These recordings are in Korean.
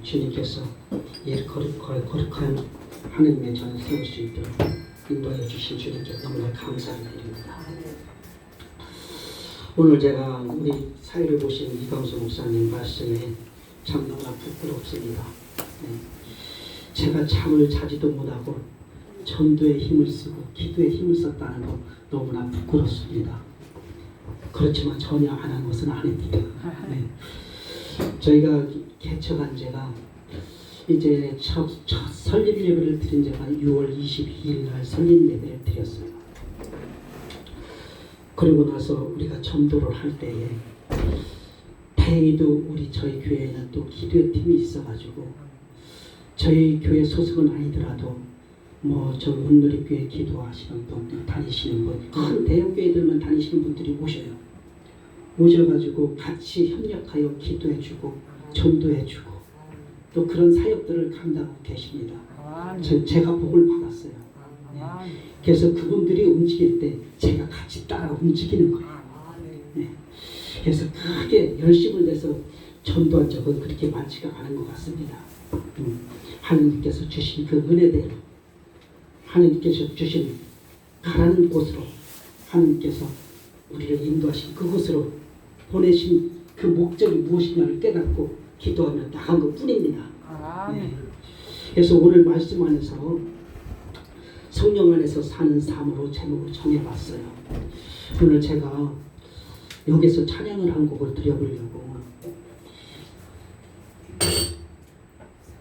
주님께서 이 거룩한 하나님의 전을 세울 수 있도록 인도하여 주신 주님께 너무나 감사를 드립니다. 오늘 제가 우리 사회를 보신 이광수 목사님 말씀에 참 너무나 부끄럽습니다. 제가 잠을 자지도 못하고 전도에 힘을 쓰고 기도에 힘을 썼다는 거 너무나 부끄럽습니다. 그렇지만 전혀 안 한 것은 아닙니다. 저희가 개척한 제가 이제 첫 설립 예배를 드린 제가 6월 22일 날 설립 예배를 드렸어요. 그리고 나서 우리가 전도를 할 때에 다행히도 저희 교회에는 또 기도의 팀이 있어가지고 저희 교회 소속은 아니더라도 저 온누리교회 기도하시는 분들 다니시는 분, 큰 대형 교회들만 다니시는 분들이 오셔가지고 같이 협력하여 기도해주고 전도해주고 또 그런 사역들을 감당하고 계십니다. 제가 복을 받았어요. 그래서 그분들이 움직일 때 제가 같이 따라 움직이는 거예요. 그래서 크게 열심을 내서 전도한 적은 그렇게 많지가 않은 것 같습니다. 하나님께서 주신 그 은혜대로 하나님께서 주신 가라는 곳으로 하나님께서 우리를 인도하신 그곳으로 보내신 그 목적이 무엇이냐를 깨닫고 기도하며 나간 것 뿐입니다. 그래서 오늘 말씀 안에서 성령 안에서 사는 삶으로 제목을 정해봤어요. 오늘 제가 여기서 찬양을 한 곡을 드려보려고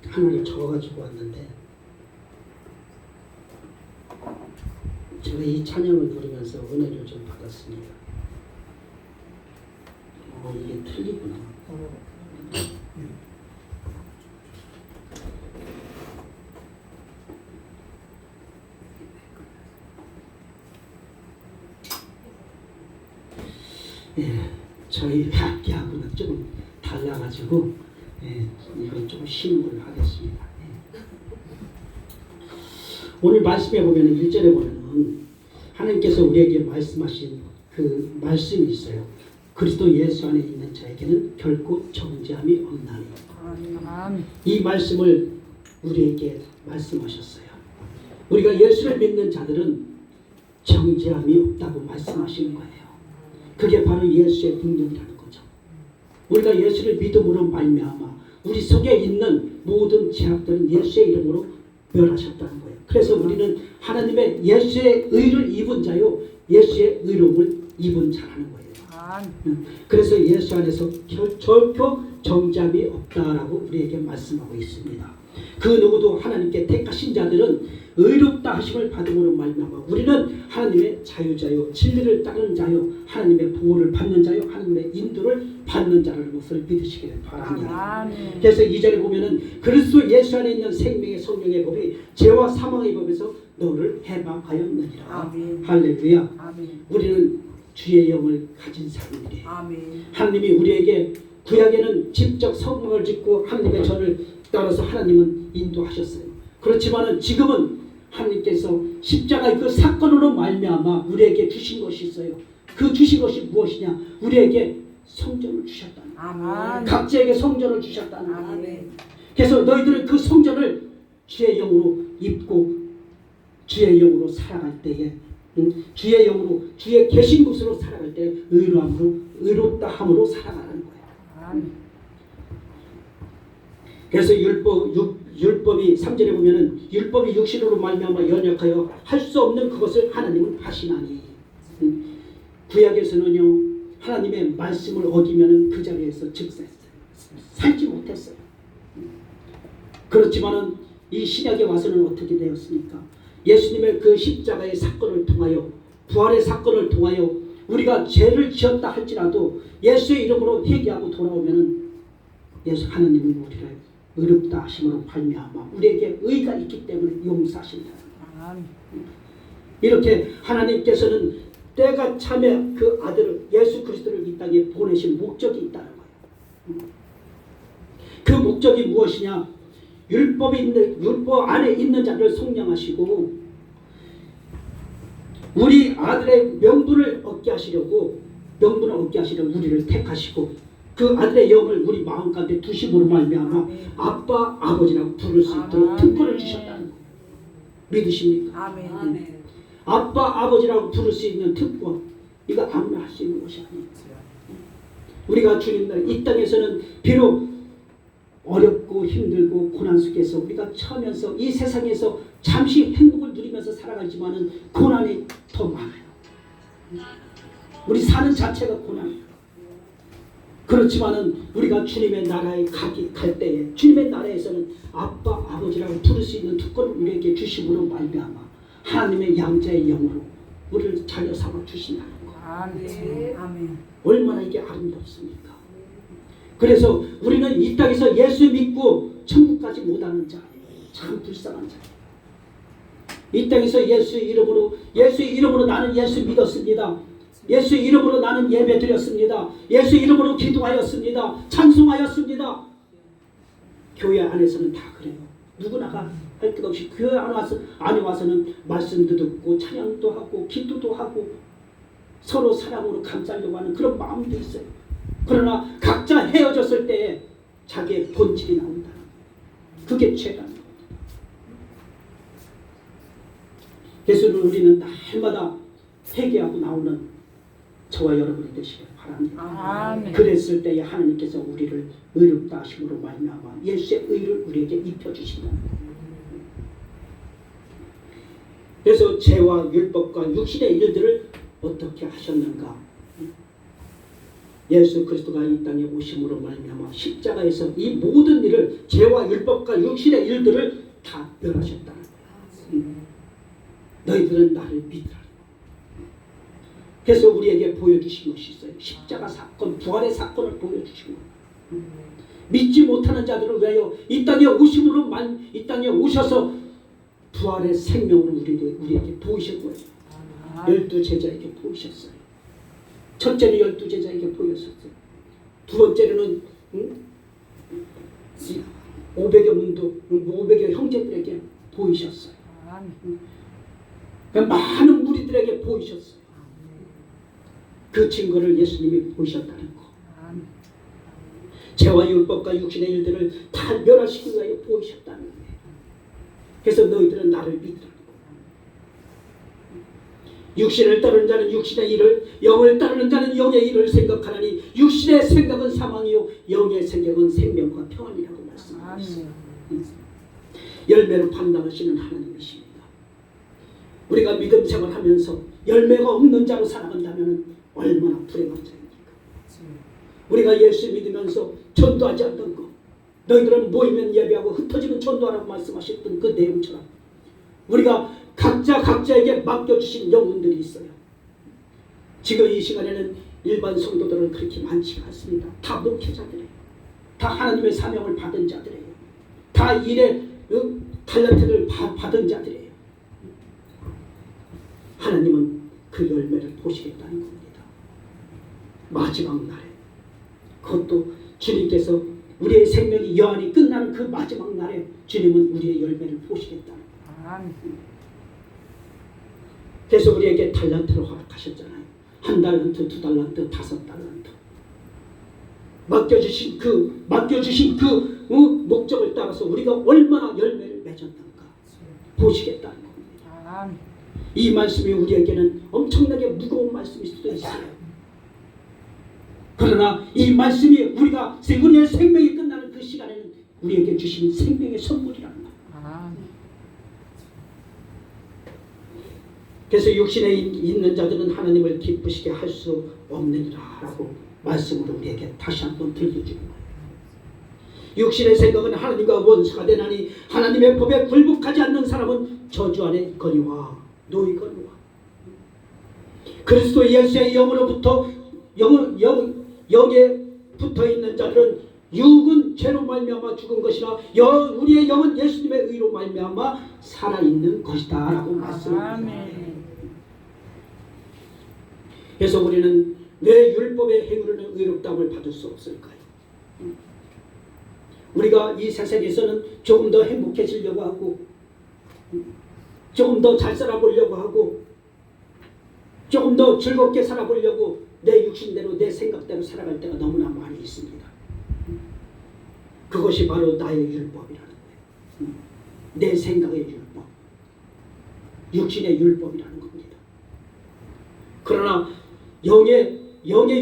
하나를 적어가지고 왔는데 제가 이 찬양을 부르면서 은혜를 좀 받았습니다. 이게 틀리구나. 저희 학교하고는 조금 달라가지고 이건 조금 쉬는 걸로 하겠습니다. 오늘 말씀에 보면 1절에 보면 하나님께서 우리에게 말씀하신 그 말씀이 있어요. 그리스도 예수 안에 있는 자에게는 결코 정죄함이 없나니. 이 말씀을 우리에게 말씀하셨어요. 우리가 예수를 믿는 자들은 정죄함이 없다고 말씀하시는 거예요. 그게 바로 예수의 능력이라는 거죠. 우리가 예수를 믿음으로 말미암아 우리 속에 있는 모든 죄악들은 예수의 이름으로 멸하셨다는 거예요. 그래서 우리는 하나님의 예수의 의를 입은 자요 예수의 의로움을 입은 자라는 거예요. 그래서 예수 안에서 결코 정죄함이 없다라고 우리에게 말씀하고 있습니다. 그 누구도 하나님께 택하신 자들은 의롭다 하심을 받음으로 말미암아 우리는 하나님의 자유자요 진리를 따르는 자요 하나님의 보호를 받는 자요 하나님의 인도를 받는 자라는 것을 믿으시길 바랍니다. 그래서 2절에 보면은 그리스도 예수 안에 있는 생명의 성령의 법이 죄와 사망의 법에서 너를 해방하였느니라. 할렐루야. 우리는 주의 영을 가진 사람들이에요. 하나님이 우리에게 구약에는 직접 성막을 짓고 하나님의 전을 따라서 하나님은 인도하셨어요. 그렇지만은 지금은 하나님께서 십자가의 그 사건으로 말미암아 우리에게 주신 것이 있어요. 그 주신 것이 무엇이냐? 우리에게 성전을 주셨다는 거예요. 각자에게 성전을 주셨다는 거예요. 그래서 너희들은 그 성전을 주의 영으로 입고 주의 영으로 살아갈 때에 주의 영으로 주의 계신 곳으로 살아갈 때 의롭다 함으로 살아가는 거예요. 그래서 율법이 3절에 보면은 율법이 육신으로 말미암아 연약하여 할 수 없는 그것을 하나님은 하시나니. 구약에서는요 하나님의 말씀을 어기면은 그 자리에서 즉사했어요. 살지 못했어요. 그렇지만은 이 신약에 와서는 어떻게 되었습니까? 예수님의 그 십자가의 사건을 통하여 부활의 사건을 통하여 우리가 죄를 지었다 할지라도 예수의 이름으로 회개하고 돌아오면은 예수 하나님은 우리를 의롭다 하심으로 발미암아 우리에게 의가 있기 때문에 용서하신다. 이렇게 하나님께서는 때가 참에 그 아들을 예수 그리스도를 이 땅에 보내신 목적이 있다는 거예요. 그 목적이 무엇이냐? 율법 안에 있는 자를 속량하시고 우리 아들의 명분을 얻게 하시려고 우리를 택하시고 그 아들의 영을 우리 마음 가운데 두심으로 말미암아 아빠 아버지라고 부를 수 있도록 특권을 주셨다는 거 믿으십니까? 아멘. 아빠 아버지라고 부를 수 있는 특권, 이거 아무나 할 수 있는 것이 아니에요. 우리가 주님 이 땅에서는 비록 어렵고 힘들고 고난 속에서 우리가 처하면서 이 세상에서 잠시 행복을 누리면서 살아가지만은 고난이 더 많아요. 우리 사는 자체가 고난이에요. 그렇지만은 우리가 주님의 나라에 갈 때에 주님의 나라에서는 아빠 아버지라고 부를 수 있는 특권을 우리에게 주심으로 말미암아 하나님의 양자의 영으로 우리를 자녀 삼아 주신다는 거. 아멘. 얼마나 이게 아름답습니까? 그래서 우리는 이 땅에서 예수 믿고 천국까지 못하는 자, 참 불쌍한 자. 이 땅에서 예수 이름으로 나는 예수 믿었습니다. 예수 이름으로 나는 예배 드렸습니다. 예수 이름으로 기도하였습니다. 찬송하였습니다. 교회 안에서는 다 그래요. 누구나가 할 것 없이 교회 안에 와서는 말씀도 듣고 찬양도 하고 기도도 하고 서로 사랑으로 감싸려고 하는 그런 마음도 있어요. 그러나 각자 헤어졌을 때에 자기의 본질이 나온다. 그게 죄라는 겁니다. 그래서 우리는 날마다 회개하고 나오는 저와 여러분이 되시길 바랍니다. 아멘. 그랬을 때에 하나님께서 우리를 의롭다 하심으로 말미암아 예수의 의를 우리에게 입혀주신다. 그래서 죄와 율법과 육신의 일들을 어떻게 하셨는가? 예수 그리스도가 이 땅에 오심으로 말미암아 십자가에서 이 모든 일을 죄와 율법과 육신의 일들을 다 멸하셨다는 거야. 너희들은 나를 믿으라. 그래서 우리에게 보여주신 것이 있어요. 십자가 사건, 부활의 사건을 보여주신 거예요. 믿지 못하는 자들을 위하여 이 땅에 이 땅에 오셔서 부활의 생명으로 우리에게 보이신 거예요. 12제자에게 보이셨어요. 첫째는 12제자에게 보였었어요. 두 번째로는 500여 형제들에게 보이셨어요. 많은 무리들에게 보이셨어요. 그 증거를 예수님이 보이셨다는 거. 죄와 율법과 육신의 일들을 다 멸하시기 위하여 보이셨다는 거예요. 그래서 너희들은 나를 믿으라. 육신을 따르는 자는 육신의 일을, 영을 따르는 자는 영의 일을 생각하나니 육신의 생각은 사망이요 영의 생각은 생명과 평안이라고 말씀하셨어요. 열매로 판단하시는 하나님이십니다. 우리가 믿음 생활하면서 열매가 없는 자로 살아간다면 얼마나 불행한 자입니까? 우리가 예수 믿으면서 전도하지 않던 것, 너희들은 모이면 예배하고 흩어지면 전도하라고 말씀하셨던 그 내용처럼 우리가 각자에게 맡겨주신 영혼들이 있어요. 지금 이 시간에는 일반 성도들은 그렇게 많지가 않습니다. 다 목회자들이에요. 다 하나님의 사명을 받은 자들이에요. 다 일의 달란트를 받은 자들이에요. 하나님은 그 열매를 보시겠다는 겁니다. 마지막 날에, 그것도 주님께서 우리의 생명이 여한이 끝나는 그 마지막 날에 주님은 우리의 열매를 보시겠다는 거예요. 그래서 우리에게 달란트를 허락하셨잖아요. 1달란트, 2달란트, 5달란트. 맡겨주신 그 목적을 따라서 우리가 얼마나 열매를 맺었는가 보시겠다는 겁니다. 이 말씀이 우리에게는 엄청나게 무거운 말씀일 수도 있어요. 그러나 이 말씀이 우리의 생명이 끝나는 그 시간에는 우리에게 주신 생명의 선물이라는 거예요. 그래서 육신에 있는 자들은 하나님을 기쁘시게 할 수 없느니라 라고 말씀으로 우리에게 다시 한번 들려주는 거예요. 육신의 생각은 하나님과 원수가 되나니 하나님의 법에 굴복하지 않는 사람은 저주 안에 있거니와 노이거니와. 그리스도 예수의 영으로부터 영에 붙어있는 자들은 육은 죄로 말미암아 죽은 것이라 우리의 영은 예수님의 의로 말미암아 살아있는 것이다 라고 말씀합니다. 그래서 우리는 왜 율법의 행위로는 의롭다함을 받을 수 없을까요? 우리가 이 세상에서는 조금 더 행복해지려고 하고 조금 더 잘 살아보려고 하고 조금 더 즐겁게 살아보려고 내 육신대로 내 생각대로 살아갈 때가 너무나 많이 있습니다. 그것이 바로 나의 율법이라는 거예요. 내 생각의 율법, 육신의 율법이라는 겁니다. 그러나 영의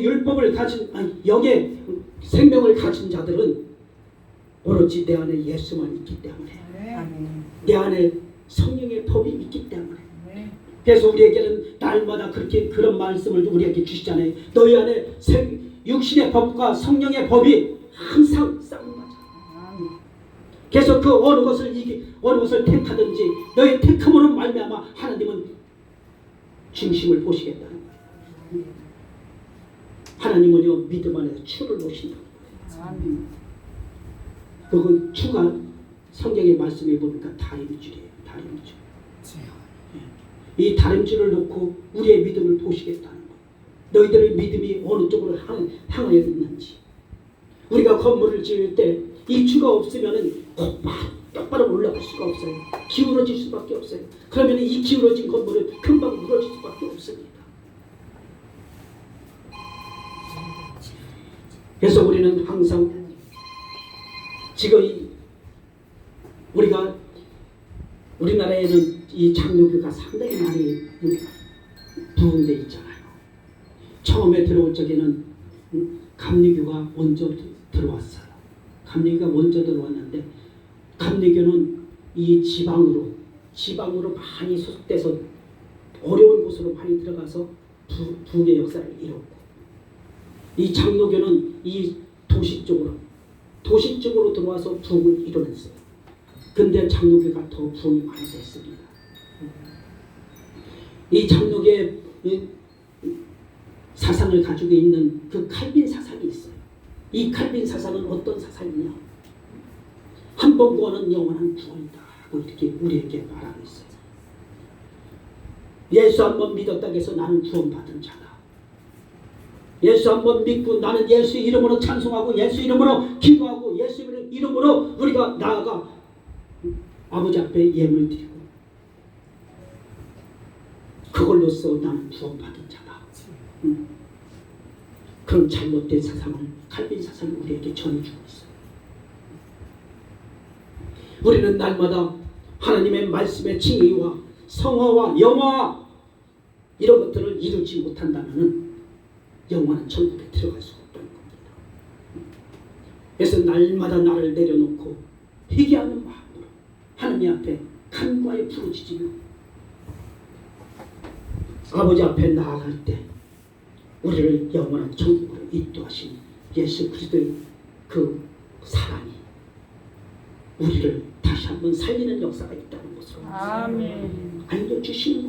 율법을 가진, 영의 생명을 가진 자들은 오로지 내 안에 예수만 있기 때문에, 내 안에 성령의 법이 있기 때문에. 그래서 우리에게는 날마다 그렇게 그런 말씀을 우리에게 주시잖아요. 너희 안에 육신의 법과 성령의 법이 항상 싸움하자. 그래서 그 어느 것을 택하든지 너희 택함으로 말미암아 하나님은 중심을 보시겠다는 거예요. 하나님은요 믿음 안에서 추를 놓으신다는 거예요. 그건 추가 성경의 말씀에 보니까 다림줄이에요. 다림줄. 이 다림줄을 놓고 우리의 믿음을 보시겠다는 거예요. 너희들의 믿음이 어느 쪽으로 향하여 있는지. 우리가 건물을 지을 때 이 추가 없으면은 똑바로 올라갈 수가 없어요. 기울어질 수밖에 없어요. 그러면 이 기울어진 건물은 금방 무너질 수밖에 없습니다. 그래서 우리는 항상 지금 우리나라에는 이 장로교가 상당히 많이 부흥돼 있잖아요. 처음에 들어올 적에는 감리교가 먼저 들어왔어요. 감리교가 먼저 들어왔는데 감리교는 이 지방으로 많이 소속돼서 어려운 곳으로 많이 들어가서 부흥의 역사를 이뤘고, 이 장로교는 이 도시 쪽으로 들어와서 부흥을 이뤄냈어요. 근데 장로교가 더 부흥이 많이 됐습니다. 이 장로교의 사상을 가지고 있는 그 칼빈 사상이 있어요. 이 칼빈 사상은 어떤 사상이냐? 한 번 구원은 영원한 구원이다 하고 이렇게 우리에게 말하고 있어요. 예수 한 번 믿었다고 해서 나는 구원받은 자다. 예수 한 번 믿고 나는 예수 이름으로 찬송하고 예수 이름으로 기도하고 예수 이름으로 우리가 나아가 아버지 앞에 예물 드리고 그걸로써 나는 구원받은 자다. 그런 잘못된 사상을 칼빈 사상이 우리에게 전해주고 있어요. 우리는 날마다 하나님의 말씀의 칭의와 성화와 영화와 이런 것들을 이루지 못한다면 영원한 천국에 들어갈 수가 없다는 겁니다. 그래서 날마다 나를 내려놓고 회개하는 마음으로 하나님 앞에 간과에 부르짖으며 아버지 앞에 나아갈 때 우리를 영원한 천국으로 인도하신 예수 그리스도의 그 사랑이 우리를 다시 한번 살리는 역사가 있다는 것을 알려주시는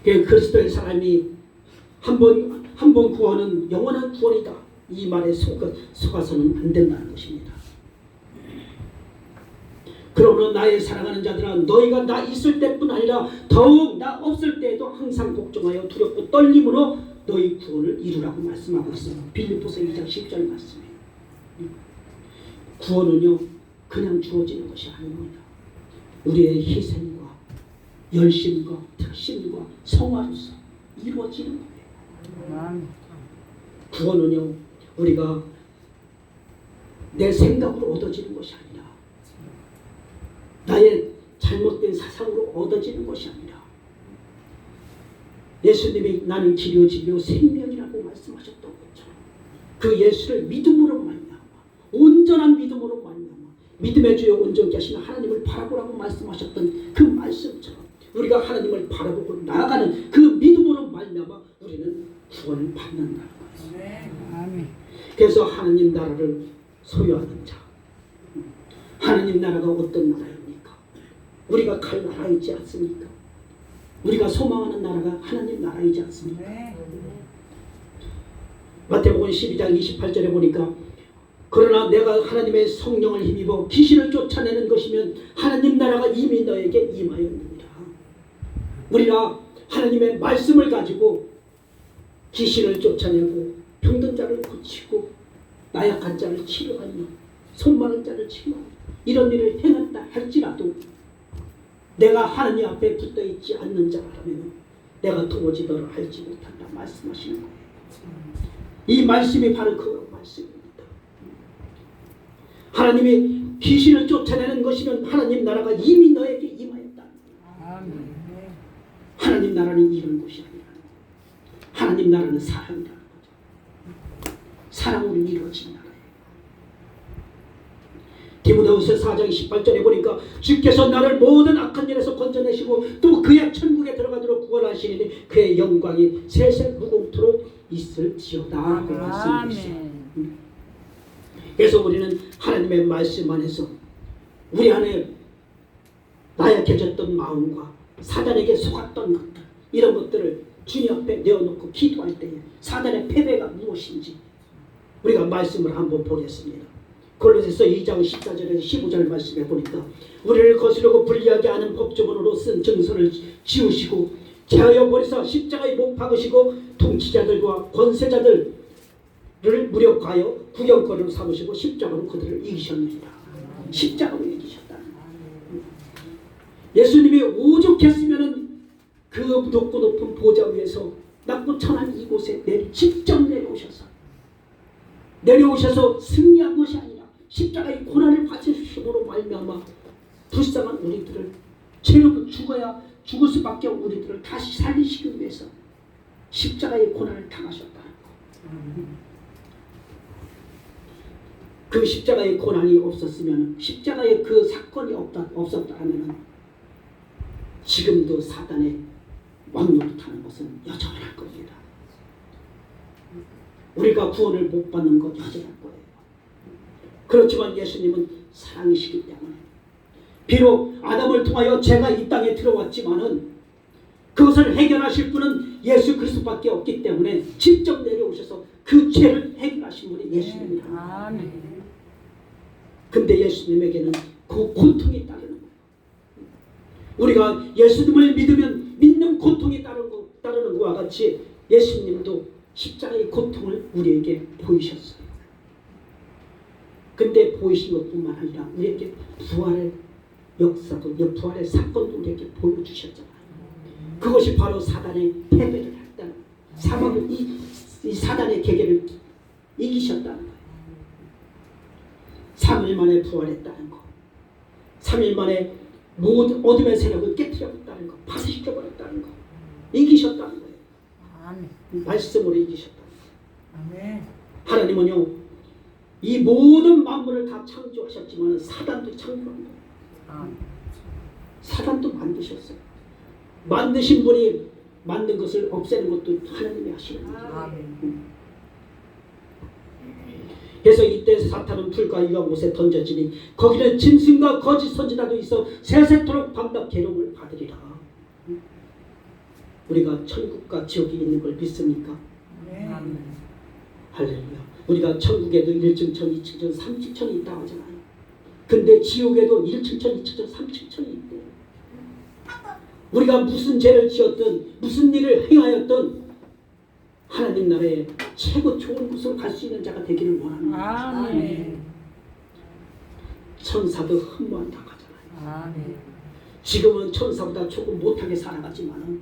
거예요. 그리스도의 사람이 한 번 구원은 영원한 구원이다. 이 말에 속아서는 안 된다는 것입니다. 그러므로 나의 사랑하는 자들아, 너희가 나 있을 때뿐 아니라 더욱 나 없을 때에도 항상 걱정하여 두렵고 떨림으로 너희 구원을 이루라고 말씀하고 있어요. 빌립보서 2장 10절 말씀이에요. 구원은요 그냥 주어지는 것이 아닙니다. 우리의 희생과 열심과 특심과 성화로서 이루어지는 거예요. 구원은요 우리가 내 생각으로 얻어지는 것이 아니라 나의 잘못된 사상으로 얻어지는 것이 아니라 예수님이 나는 길이요 진리요 생명이라고 말씀하셨던 것처럼 그 예수를 믿음으로 말미암아 온전한 믿음으로 말미암아 믿음의 주여 온전케 하시는 하나님을 바라보라고 말씀하셨던 그 말씀처럼 우리가 하나님을 바라보고 나아가는 그 믿음으로 말미암아 우리는 구원을 받는다는 거예요. 그래서 하나님 나라를 소유하는 자, 하나님 나라가 어떤 나라입니까? 우리가 갈 나라이지 않습니까? 우리가 소망하는 나라가 하나님 나라이지 않습니까? 마태복음 12장 28절에 보니까 그러나 내가 하나님의 성령을 힘입어 귀신을 쫓아내는 것이면 하나님 나라가 이미 너에게 임하였느니라. 우리가 하나님의 말씀을 가지고 귀신을 쫓아내고 병든 자를 고치고 나약한 자를 치료하며 손마른 자를 치료하며 이런 일을 행한다 할지라도 내가 하나님 앞에 붙어있지 않는 자라면 내가 도무지 너를 알지 못한다 말씀하시는 거예요. 이 말씀이 바로 그 말씀입니다. 하나님이 귀신을 쫓아내는 것이면 하나님 나라가 이미 너에게 임하였다. 하나님 나라는 이런 것이 아니라 하나님 나라는 사랑이라는 거죠. 사랑으로 이루어진 나라예요. 디모데후서 4장 18절에 보니까 주께서 나를 모든 악한 일에서 건져내시고 또 그의 천국에 들어가도록 구원하시니 그의 영광이 세세 무궁토록 있을지어다 그 말씀이시죠. 그래서 우리는 하나님의 말씀 안에서 우리 안에 나약해졌던 마음과 사단에게 속았던 것들 이런 것들을 주님 앞에 내어놓고 기도할 때에 사단의 패배가 무엇인지 우리가 말씀을 한번 보겠습니다. 골로새서 2장 14절에서 15절 말씀에 보니까 우리를 거스르고 불리하게 하는 법조문으로 쓴 증서를 지우시고 제하여 버리사 십자가에 못 박으시고 통치자들과 권세자들을 무력하여 구경거리로 삼으시고 십자가로 그들을 이기셨느니라. 십자가로 이기셨다는 거예요. 예수님이 오죽했으면 그 높고 높은 보좌 위에서 낮고 천한 이곳에 직접 내려오셔서 승리한 것이 아니라 십자가의 고난을 받으심으로 말미암아 불쌍한 우리들을 죄로 죽을 수밖에 없는 우리들을 다시 살리시기 위해서 십자가의 고난을 당하셨다는 것. 그 십자가의 고난이 없었으면 십자가의 그 사건이 없었다면 지금도 사단의 왕노릇하는 것은 여전할 겁니다. 우리가 구원을 못 받는 것 여전할 거예요. 그렇지만 예수님은 사랑이시기 때문에 비록 아담을 통하여 죄가 이 땅에 들어왔지만은 그것을 해결하실 분은 예수 그리스도밖에 없기 때문에 직접 내려오셔서 그 죄를 해결하신 분이 예수님이다. 근데 예수님에게는 그 고통이 따르는 거예요. 우리가 예수님을 믿으면 믿는 고통이 따르는 것과 같이 예수님도 십자가의 고통을 우리에게 보이셨어요. 근데 보이신 것뿐만 아니라 우리에게 부활의 역사도, 부활의 사건도 우리에게 보여주셨잖아요. 그것이 바로 사단의 패배를 했다는, 사망을 이 사단의 계계를 이기셨다는 거예요. 3일 만에 부활했다는 거, 3일 만에 모든 어둠의 세력을 깨뜨렸다는 거, 파쇄시켜버렸다는 거, 이기셨다는 거예요. 말씀으로 이기셨다는 거예요. 하나님은요, 이 모든 만물을 다 창조하셨지만 사단도 창조한 거예요. 사단도 만드셨어요. 만드신 분이 만든 것을 없애는 것도 하나님이 하시는 거예요. 그래서 이때 사탄은 불과 유황못에 던져지니 거기는 짐승과 거짓 선지자도 있어 세세토록 밤낮 괴로움을 받으리라. 우리가 천국과 지옥이 있는 걸 믿습니까? 할렐루야. 우리가 천국에도 1층천, 2층천, 3층천이 있다고 하잖아요. 근데 지옥에도 1층천, 2층천, 3층천이 있대요. 우리가 무슨 죄를 지었든 무슨 일을 행하였든 하나님 나라에 최고 좋은 곳으로 갈 수 있는 자가 되기를 원하는 거예요. 천사도 흠모한다고 하잖아요. 지금은 천사보다 조금 못하게 살아가지만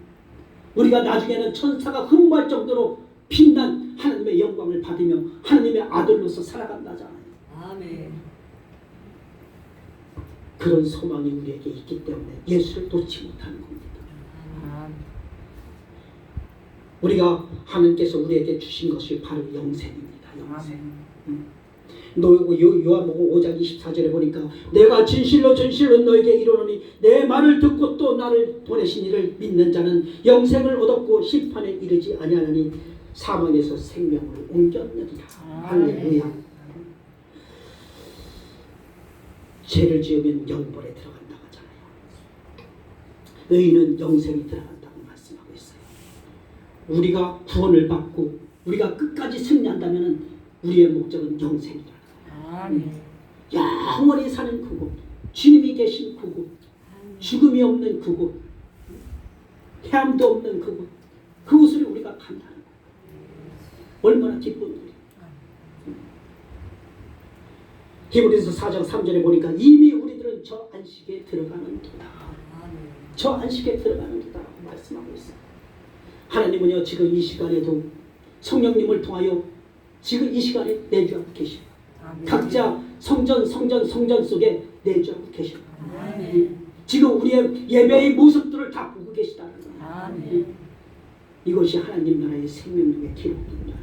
우리가 나중에는 천사가 흠모할 정도로 빛난 하나님의 영광을 받으며 하나님의 아들로서 살아간다잖아요. 그런 소망이 우리에게 있기 때문에 예수를 놓지 못하는 겁니다. 우리가 하나님께서 우리에게 주신 것이 바로 영생입니다. 영생. 요한복음 5장 24절에 보니까 내가 진실로 너에게 이르노니 내 말을 듣고 또 나를 보내신 이를 믿는 자는 영생을 얻었고 심판에 이르지 아니하나니 사망에서 생명으로 옮겼느니라. 할렐루야. 죄를 지으면 영벌에 들어간다고 하잖아요. 의인은 영생이 들어간다고 말씀하고 있어요. 우리가 구원을 받고 우리가 끝까지 승리한다면 우리의 목적은 영생이라는 거예요. 영원히 사는 그곳, 주님이 계신 그곳, 죽음이 없는 그곳, 해함도 없는 그곳, 그곳을 우리가 간다는 거예요. 얼마나 기쁜 일이에요. 히브리서 4장 3절에 보니까 이미 우리들은 저 안식에 들어가는 도다. 저 안식에 들어가는 도다라고 말씀하고 있어요. 하나님은요 지금 이 시간에도 성령님을 통하여 지금 이 시간에 내주하고 계십니다. 각자 성전 속에 내주하고 계십니다. 지금 우리의 예배의 모습들을 다 보고 계시다는 거예요. 이것이 하나님 나라의 생명력의 기록입니다.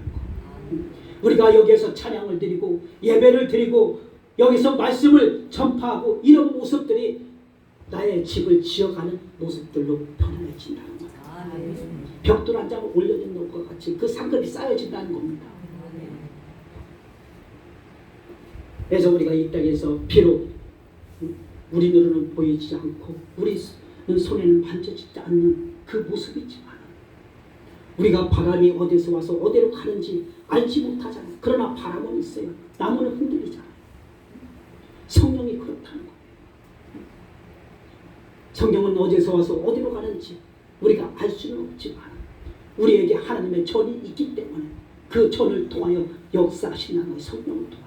우리가 여기에서 찬양을 드리고 예배를 드리고 여기서 말씀을 전파하고 이런 모습들이 나의 집을 지어가는 모습들로 변화해진다는 거예요. 벽돌 한 장을 올려놓은 것과 같이 그 상급이 쌓여진다는 겁니다. 그래서 우리가 이 땅에서 비록 우리 눈으로는 보이지 않고 우리 손에는 만져지지 않는 그 모습이지만 우리가 바람이 어디서 와서 어디로 가는지 알지 못하잖아요. 그러나 바람은 있어요. 나무는 흔들리잖아요. 성령이 그렇다는 거예요. 성령은 어디서 와서 어디로 가는지 우리가 알 수는 없지만 우리에게 하나님의 전이 있기 때문에 그 전을 통하여 역사하시는 거예요. 성령을 통하여.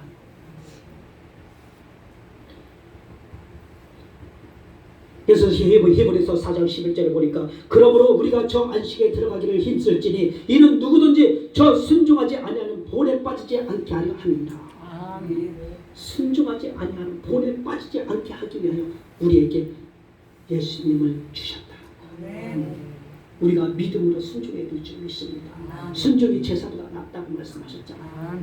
그래서 히브리서 4장 11절에 보니까 그러므로 우리가 저 안식에 들어가기를 힘쓸지니 이는 누구든지 저 순종하지 아니하는 본에 빠지지 않게 하려 합니다. 순종하지 아니하는 본에 빠지지 않게 하기 위하여 우리에게 예수님을 주셨다는 거예요. 우리가 믿음으로 순종해 줄 줄 믿습니다. 순종이 제사보다 낫다고 말씀하셨잖아요.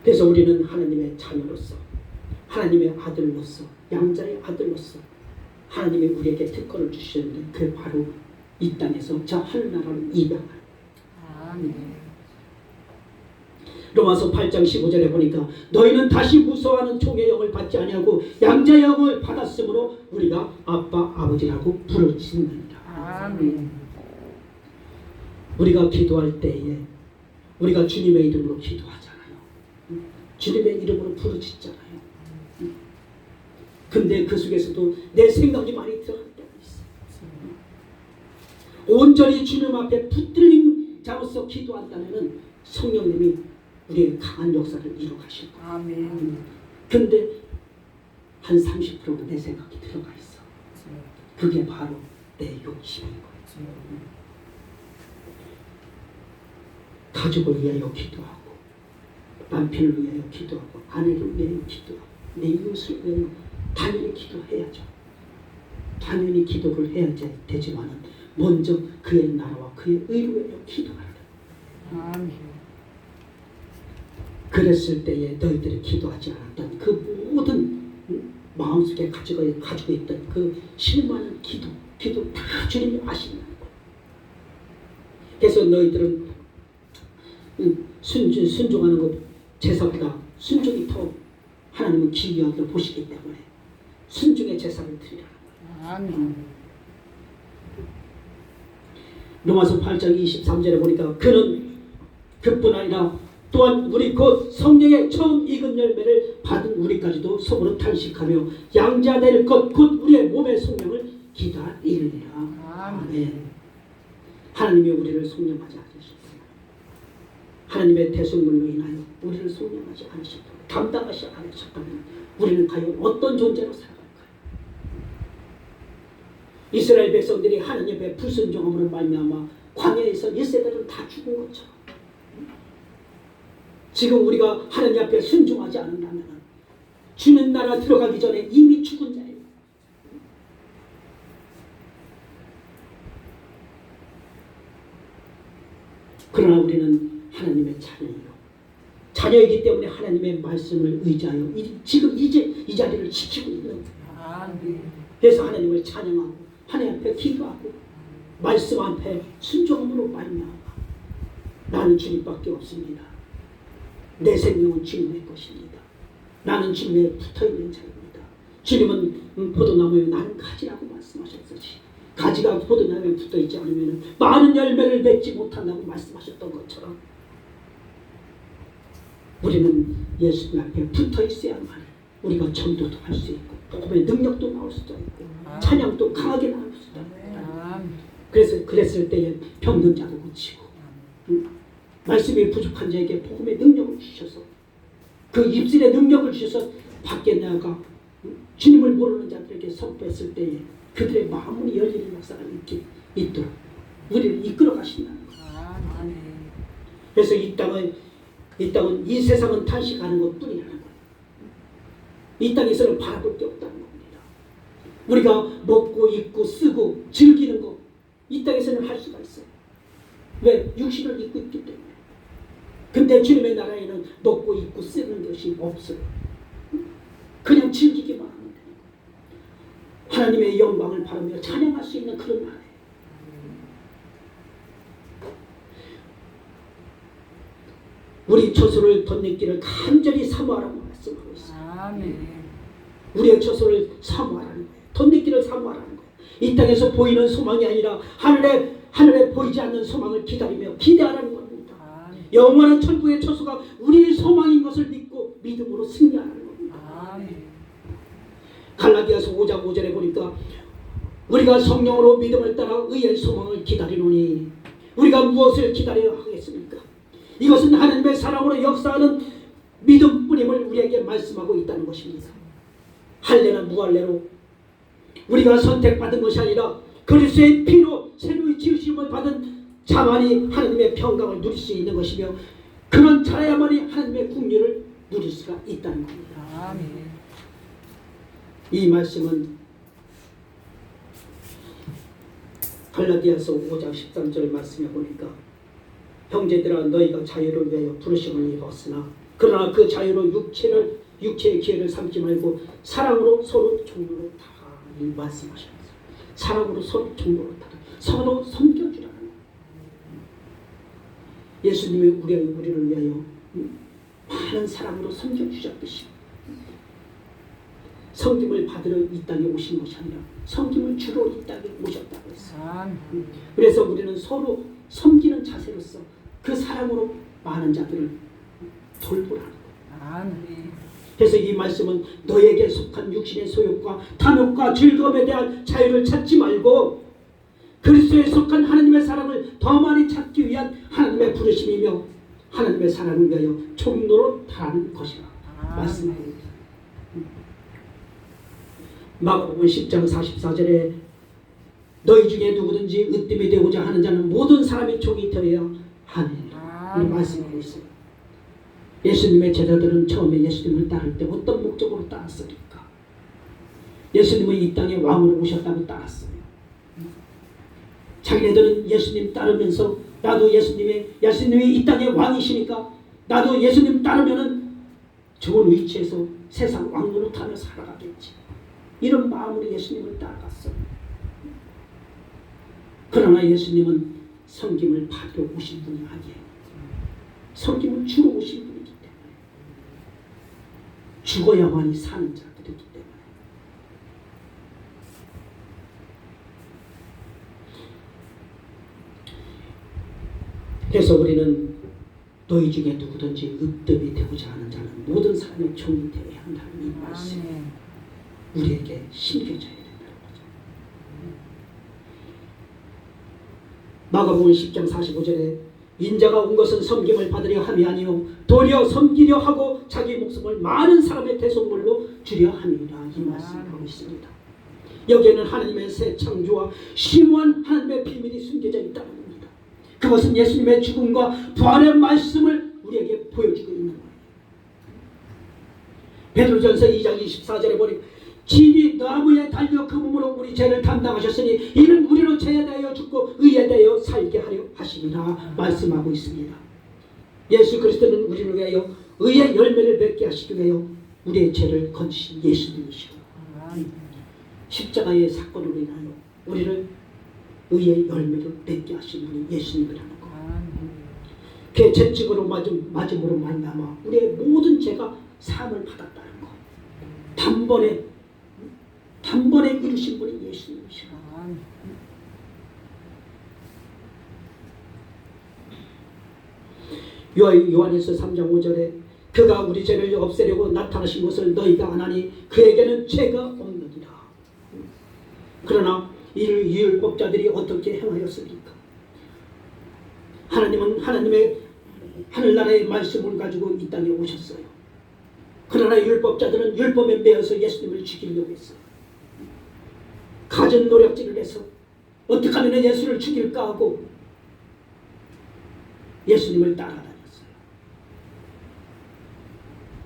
그래서 우리는 하나님의 자녀로서 하나님의 아들로서 양자의 아들로서 하나님이 우리에게 특권을 주셨는데 그게 바로 이 땅에서 저 하늘나라를 입양하는 로마서 8장 15절에 보니까 너희는 다시 무서워하는 종의 영을 받지 아니하고 양자의 영을 받았으므로 우리가 아빠 아버지라고 부르짖느니라. 우리가 기도할 때에 우리가 주님의 이름으로 기도하잖아요. 주님의 이름으로 부르짖잖아요. 근데 그 속에서도 내 생각이 많이 들어갈 때가 있어요. 온전히 주님 앞에 붙들린 자로서 기도한다면 성령님이 우리의 강한 역사를 이루어가실 거예요. 근데 한 30%는 내 생각이 들어가 있어. 그게 바로 내 욕심인 거예요. 가족을 위하여 기도하고 남편을 위하여 기도하고 아내를 위하여 기도하고 내 이웃을 위하여 당연히 기도해야죠. 당연히 기도를 해야 되지만 먼저 그의 나라와 그의 의를 위하여 기도하라. 그랬을 때에 너희들이 기도하지 않았던 그 모든 마음속에 가지고 있던 그 실망한 기도 다 주님이 아신다는 거예요. 그래서 너희들은 순종하는 것 제사보다 순종이 더 하나님은 기이하게 보시기 때문에 순종의 제사를 드리라는 거예요. 로마서 8장 23절에 보니까 그는 그뿐 아니라 또한 우리 곧 성령의 처음 익은 열매를 받은 우리까지도 속으로 탄식하며 양자될 것 곧 우리의 몸의 성령을 기다리느니라. 아멘. 하나님이 우리를 속량하지 않으셨어요. 하나님의 대속물로 인하여 우리를 속량하지 않으셨다면 감당하지 않으셨다면 우리는 과연 어떤 존재로 살아갈까요? 이스라엘 백성들이 하나님의 불순종함으로 말미암아 광야에서 1세대는 다 죽은 것처럼 지금 우리가 하나님 앞에 순종하지 않는다면 주는 나라 들어가기 전에 이미 죽은 자예요. 그러나 우리는 하나님의 자녀예요. 자녀이기 때문에 하나님의 말씀을 의지하여 지금 이제 이 자리를 지키고 있는 거예요. 그래서 하나님을 찬양하고 하나님 앞에 기도하고 말씀 앞에 순종함으로 말미암아 나는 주님밖에 없습니다. 내 생명은 주님의 것입니다. 나는 주님에 붙어있는 자입니다. 주님은 포도나무에 나는 가지라고 말씀하셨듯이 가지가 포도나무에 붙어있지 않으면 많은 열매를 맺지 못한다고 말씀하셨던 것처럼 우리는 예수님 앞에 붙어있어야만 우리가 전도도 할 수 있고 복음의 능력도 나올 수도 있고 찬양도 강하게 나올 수도 있고 그래서 그랬을 때에 병든 자도 고치고 말씀이 부족한 자에게 복음의 능력을 주셔서 그 입술의 능력을 주셔서 밖에 나가 주님을 모르는 자들에게 선포했을 때에 그들의 마음이 열리는 역사가 있도록 우리를 이끌어 가신다는 거예요. 아멘. 그래서 이 땅은 이 세상은 탄식하는 것뿐이라는 거예요. 이 땅에서는 바라볼 게 없다는 겁니다. 우리가 먹고 입고 쓰고 즐기는 거 이 땅에서는 할 수가 있어요. 왜? 육신을 입고 있기 때문에. 근데 주님의 나라에는 먹고 입고 쓰는 것이 없어요. 그냥 즐기기만 하면 돼요. 하나님의 영광을 바라며 찬양할 수 있는 그런 나라예요. 우리 처소를 덧입기를 간절히 사모하라고 말씀하고 있어요. 아멘. 우리의 처소를 사모하라는 거예요. 덧입기를 사모하라는 거예요. 이 땅에서 보이는 소망이 아니라 하늘에 보이지 않는 소망을 기다리며 기대하라는 겁니다. 아멘. 영원한 천국의 처소가 우리의 소망인 것을 믿고 믿음으로 승리하라는 겁니다. 아멘. 갈라디아서 5장 5절에 보니까 우리가 성령으로 믿음을 따라 의의 소망을 기다리노니 우리가 무엇을 기다려야 하겠습니까? 이것은 하나님의 사랑으로 역사하는 믿음뿐임을 우리에게 말씀하고 있다는 것입니다. 할례나 무할례로 우리가 선택받은 것이 아니라 그리스도의 피로 새로이 지으심을 받은 자만이 하나님의 평강을 누릴 수 있는 것이며 그런 자야만이 하나님의 국리를 누릴 수가 있다는 겁니다. 아멘. 이 말씀은 갈라디아서 5장 13절 말씀에 보니까 형제들아 너희가 자유를 위하여 부르심을 입었으나 그러나 그 자유로 육체의 기회를 삼지 말고 사랑으로 서로 종로로 타라 이 말씀하셨어요. 사랑으로 서로 종로로 타라. 서로 섬겨주라는 거예요. 예수님이 우리를 위하여 많은 사랑으로 섬겨주셨듯이 섬김을 받으러 이 땅에 오신 것이 아니라 섬김을 주러 이 땅에 오셨다고 했어요. 그래서 우리는 서로 섬기는 자세로서 그 사랑으로 많은 자들을 돌보라는 거예요. 그래서 이 말씀은 너에게 속한 육신의 소욕과 탐욕과 즐거움에 대한 자유를 찾지 말고 그리스도에 속한 하나님의 사랑을 더 많이 찾기 위한 하나님의 부르심이며 하나님의 사랑을 위하여 종로로 타는 것이라 말씀하고 있습니다. 마가복음 10장 44절에 너희 중에 누구든지 으뜸이 되고자 하는 자는 모든 사람의 종이 되어야 하느니라 이 말씀하고 있어요. 예수님의 제자들은 처음에 예수님을 따를 때 어떤 목적으로 따랐습니까? 예수님은 이 땅에 왕으로 오셨다고 따랐어요. 자기네들은 예수님 따르면서 나도 예수님이 이 땅의 왕이시니까 나도 예수님 따르면은 좋은 위치에서 세상 왕으로 타며 살아가겠지. 이런 마음으로 예수님을 따라갔어요. 그러나 예수님은 섬김을 받으러 오신 분이 아니에요. 섬김을 주러 오신 분이기 때문에 죽어야만이 사는 자들이기 때문에 그래서 우리는 너희 중에 누구든지 으뜸이 되고자 하는 자는 모든 사람의 종이 되어야 한다는 이 말씀 우리에게 심겨져야 된다는 거죠. 마가복음 10장 45절에 인자가 온 것은 섬김을 받으려 함이 아니요 도리어 섬기려 하고 자기 목숨을 많은 사람의 대속물로 주려 함이라 이 말씀을 하고 있습니다. 여기에는 하나님의 새 창조와 심오한 하나님의 비밀이 숨겨져 있다는 겁니다. 그것은 예수님의 죽음과 부활의 말씀을 우리에게 보여주고 있는 거예요. 베드로전서 2장 24절에 보니 진이 나무에 달려 그 몸으로 우리 죄를 담당하셨으니 이는 우리로 죄에 대하여 죽고 의에 대하여 살게 하려 하심이라 말씀하고 있습니다. 예수 그리스도는 우리를 위하여 의의 열매를 맺게 하시기 위하여 우리의 죄를 건지신 예수님이시고 십자가의 사건으로 인하여 우리를 의의 열매를 맺게 하신 분이 예수님이라는 것. 그 죄증으로 맞음으로 말미암아 우리의 모든 죄가 사함을 받았다는 것. 단번에 이루신 분이 예수님이시라. 요한일서 3장 5절에 그가 우리 죄를 없애려고 나타나신 것을 너희가 안 하니 그에게는 죄가 없느니라. 그러나 이 율법자들이 어떻게 행하였습니까? 하나님은 하나님의 하늘나라의 말씀을 가지고 이 땅에 오셨어요. 그러나 율법자들은 율법에 매여서 예수님을 죽이려고 했어요. 갖은 노력질을 해서 어떻게 하면 예수를 죽일까 하고 예수님을 따라다녔어요.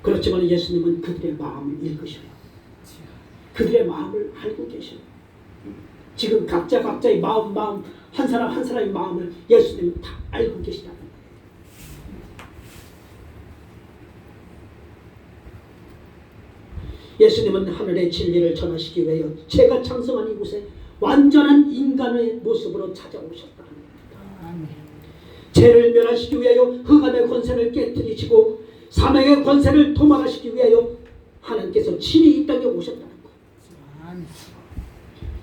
그렇지만 예수님은 그들의 마음을 읽으셔요. 그들의 마음을 알고 계셔요. 지금 각자의 마음 한 사람 한 사람의 마음을 예수님은 다 알고 계시다는 거예요. 예수님은 하늘의 진리를 전하시기 위하여 죄가 창성한 이곳에 완전한 인간의 모습으로 찾아오셨다는 겁니다. 죄를 멸하시기 위하여 흑암의 권세를 깨뜨리시고 사망의 권세를 도말하시기 위하여 하나님께서 친히 이 땅에 오셨다는 거예요.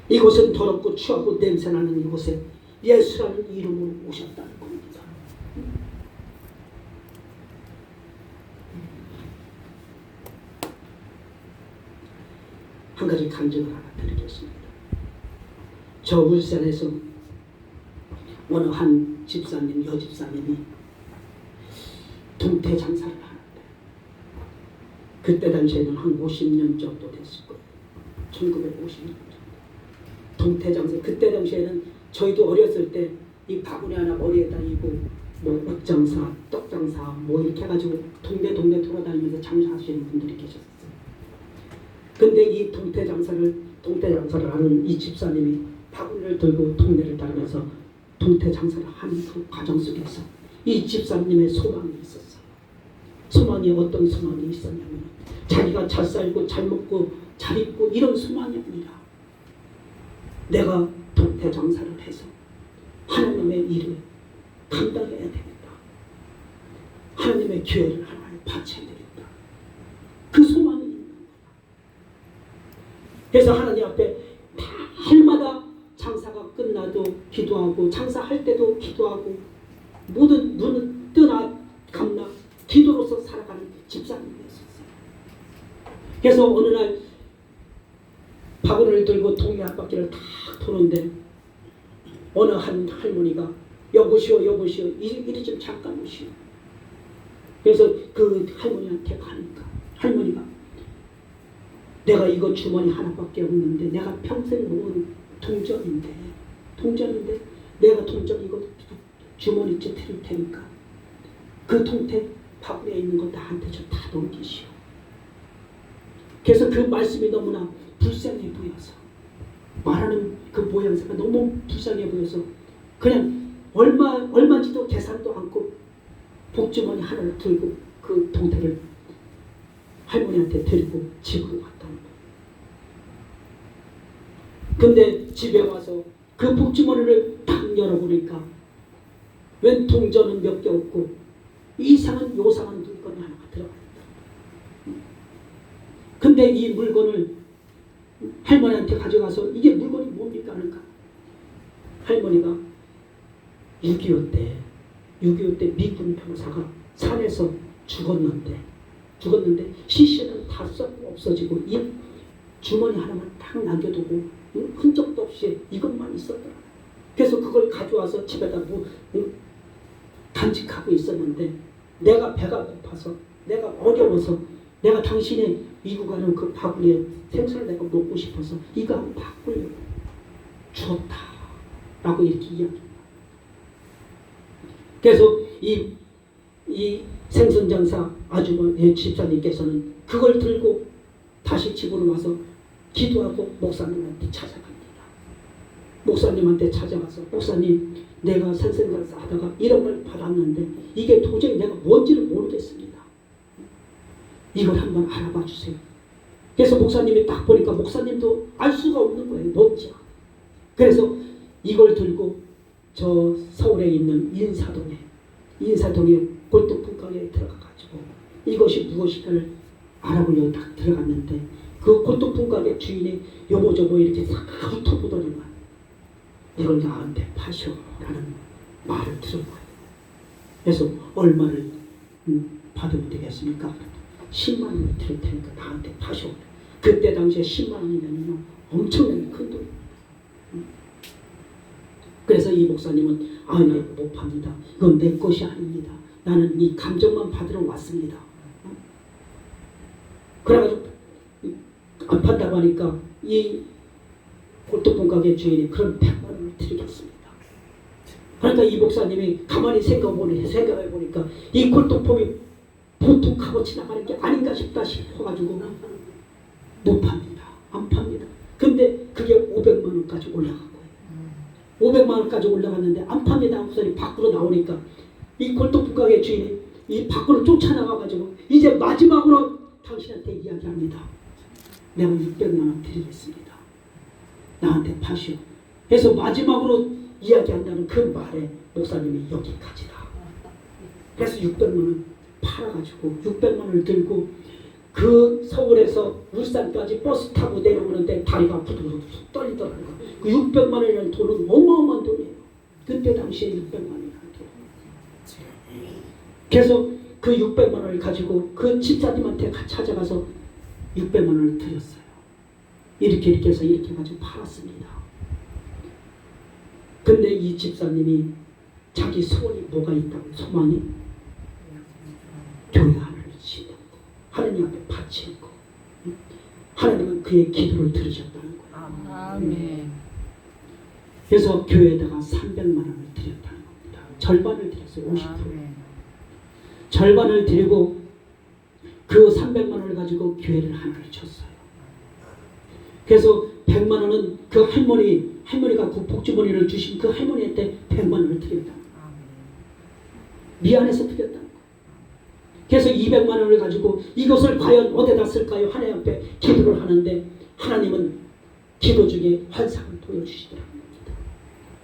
이곳은 더럽고 추하고 냄새나는 이곳에 예수라는 이름으로 오셨다는 겁니다. 한 가지 간증을 하나 드리겠습니다. 저 울산에서 어느 한 집사님, 여집사님이 동태 장사를 하는데 그때 당시에는 한 50년 정도 됐을 거예요. 1950년 정도. 동태 장사. 그때 당시에는 저희도 어렸을 때 이 바구니 하나 머리에 다니고 뭐 옷장사, 떡장사 뭐 이렇게 해가지고 동네 돌아다니면서 장사하시는 분들이 계셨어요. 근데 이 동태 장사를 하는 이 집사님이 바구니를 들고 동네를 다니면서 동태 장사를 하는 그 과정 속에서 이 집사님의 소망이 있었어요. 소망이 어떤 소망이 있었냐면 자기가 잘 살고 잘 먹고 잘 입고 이런 소망이 아니라 내가 동태 장사를 해서 하나님의 일을 감당해야 되겠다. 하나님의 교회를 하나에 바쳐야 되겠다. 그 소망이 있는 거야. 그래서 하나님 앞에 날마다 장사가 끝나도 기도하고 장사할 때도 기도하고 모든 눈은 뜨나 감나 기도로서 살아가는 집사님이었어요. 그래서 어느 날 바구니를 들고 동네 한 바퀴를 다 도는데 어느 한 할머니가 여보시오 이리 좀 잠깐 오시오. 그래서 그 할머니한테 가니까 할머니가 내가 이거 주머니 하나밖에 없는데 내가 평생 모은 동전인데 내가 동전 이거 주머니째 드릴 테니까 그 동태 바구니에 있는 거 나한테 좀 다 넘기시오. 그래서 그 말씀이 너무나 불쌍해 보여서 말하는 그 모양새가 너무 불쌍해 보여서 그냥 얼마인지도 계산도 않고 복주머니 하나를 들고 그 동태를 할머니한테 드리고 집으로 갔다는 거예요. 근데 집에 와서 그 복주머니를 딱 열어보니까 웬 동전은 몇 개 없고 이상한 요상한 물건이 하나가 들어가 있다. 근데 이 물건을 할머니한테 가져가서 이게 물건이 뭡니까 하는가? 할머니가 6.25 때 미군 병사가 산에서 죽었는데 시신은 다 썩고 없어지고 이 주머니 하나만 딱 남겨두고 흔적도 없이 이것만 있었더라. 그래서 그걸 가져와서 집에다 간직하고 있었는데 내가 배가 고파서 내가 어려워서 내가 당신의 미국하는 그 바구니에 생선을 내가 먹고 싶어서 이거 한번 바꾸려고 주었다 라고 이렇게 이야기합니다. 그래서 이 생선장사 아주머니 집사님께서는 그걸 들고 다시 집으로 와서 기도하고 목사님한테 찾아갑니다. 목사님한테 찾아가서 목사님 내가 생선장사 하다가 이런 걸 받았는데 이게 도저히 내가 뭔지를 모르겠습니다. 이걸 한번 알아봐 주세요. 그래서 목사님이 딱 보니까 목사님도 알 수가 없는 거예요. 뭔지. 그래서 이걸 들고 저 서울에 있는 인사동에 골동품 가게에 들어가가지고 이것이 무엇인가를 알아보려고 딱 들어갔는데 그 골동품 가게 주인이 요모저모 이렇게 싹 훑어보더니만 이걸 나한테 파시오라는 말을 들은 거예요. 그래서 얼마를 받으면 되겠습니까? 10만 원을 드릴 테니까 나한테 파시오. 그때 당시에 10만 원이면요 엄청나게 큰 돈입니다. 그래서 이 목사님은 나 이거 못 팝니다. 이건 내 것이 아닙니다. 나는 이 감정만 받으러 왔습니다. 그래가지고 안 판다고 하니까 이 골동품 가게 주인이 그럼 100만 원을 드리겠습니다. 그러니까 이 목사님이 가만히 생각해 보니까 이 골동품이 보통 하고 지나가는 게 아닌가 싶어가지고 못 팝니다. 안 팝니다. 근데 그게 500만 원까지 올라간 거예요. 500만 원까지 올라갔는데 안 팝니다. 우선이 밖으로 나오니까 이 골동품 가게 주인이 이 밖으로 쫓아나가가지고 이제 마지막으로 당신한테 이야기합니다. 내가 600만 원 드리겠습니다. 나한테 파시오. 그래서 마지막으로 이야기한다는 그 말에 목사님이 여기까지다. 그래서 600만 원 팔아가지고 600만 원을 들고 그 서울에서 울산까지 버스 타고 내려오는데 다리가 부들부들 떨리더라고요. 그 600만 원이라는 돈은 어마어마한 돈이에요. 그때 당시에 600만 원이라는 돈. 그래서 그 600만 원을 가지고 그 집사님한테 찾아가서 600만 원을 드렸어요. 이렇게 해서 이렇게 가지고 팔았습니다. 근데 이 집사님이 자기 소원이 뭐가 있다고 소망이 교회 하나를 짓는 거, 하나님 앞에 바치는 거. 하나님은 그의 기도를 들으셨다는 거예요. 아멘. 그래서 교회에다가 300만 원을 드렸다는 겁니다. 절반을 드렸어요. 50%. 절반을 드리고 그 300만 원을 가지고 교회를 하나를 쳤어요. 그래서 100만 원은 그 할머니가 그 복주머니를 주신 그 할머니한테 100만 원을 드렸다. 미안해서 드렸다. 그래서 200만 원을 가지고 이것을 과연 어디다 쓸까요? 하나님 앞에 기도를 하는데 하나님은 기도 중에 환상을 보여주시더랍니다.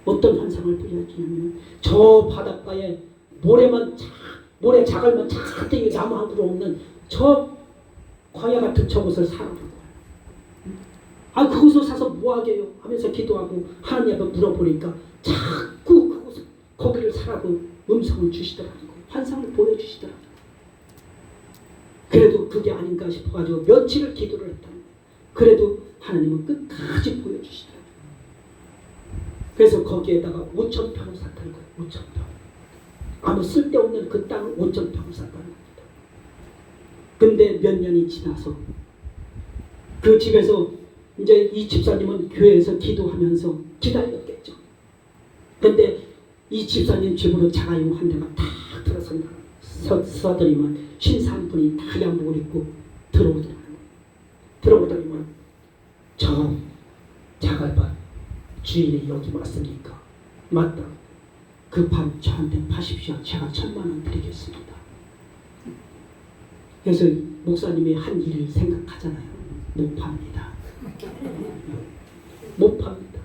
어떤 환상을 보여주냐면 저 바닷가에 모래 자갈만 잔뜩 나무 한 그루 없는 저 광야 같은 저곳을 사라는 거예요. 아, 그곳을 사서 뭐하게요? 하면서 기도하고 하나님 앞에 물어보니까 자꾸 거기를 사라고 음성을 주시더라는 거예요. 환상을 보여주시더라고요. 그래도 그게 아닌가 싶어가지고 며칠을 기도를 했다는 거예요. 그래도 하나님은 끝까지 보여주시더라고요. 그래서 거기에다가 5,000평을 샀다는 거예요. 5,000평. 아무 쓸데없는 그 땅을 5,000평을 샀다는 겁니다. 근데 몇 년이 지나서 그 집에서 이제 이 집사님은 교회에서 기도하면서 기다렸겠죠. 근데 이 집사님 집으로 자가용 한 대가 탁 들어선다. 서더니만 신사분이 다 양복을 입고 들어오더니만 저 자갈밭 주인이 여기 왔습니까? 맞다. 그 밭 저한테 파십시오. 제가 1,000만 원 드리겠습니다. 그래서 목사님이 한 일을 생각하잖아요. 못 팝니다. 못 팝니다.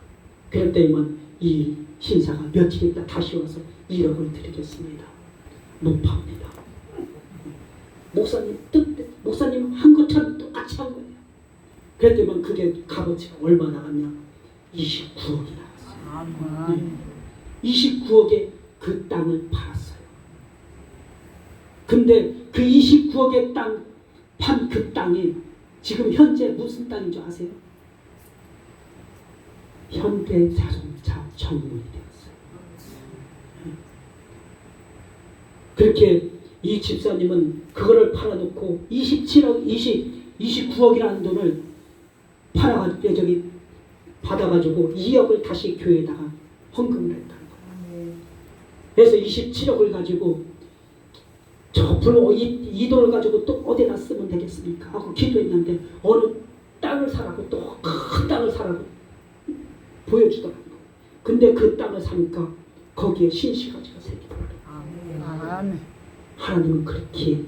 그랬더니만 이 신사가 며칠 있다 다시 와서 1억을 드리겠습니다. 못 팝니다. 목사님 한 것처럼 똑같이 한 거예요. 그랬더니만 그게 값어치가 얼마 나갔냐? 29억이 나갔어요. 29억에 그 땅을 팔았어요. 근데 그 29억의 땅, 판 그 땅이 지금 현재 무슨 땅인 줄 아세요? 현대자동차 정문이 되었어요. 그렇게 이 집사님은 그거를 팔아놓고 29억이라는 돈을 받아가지고 2억을 다시 교회에다가 헌금을 했다는 거예요. 그래서 27억을 가지고 이 돈을 가지고 또 어디다 쓰면 되겠습니까? 하고 기도했는데 어느 땅을 사라고 또 큰 땅을 사라고 보여주더라고요. 근데 그 땅을 사니까 거기에 신시가지가 생기더라고요. 하나님은 그렇게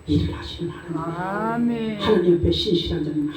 일을 하시는 하나님. 하나님 앞에 신실한 자는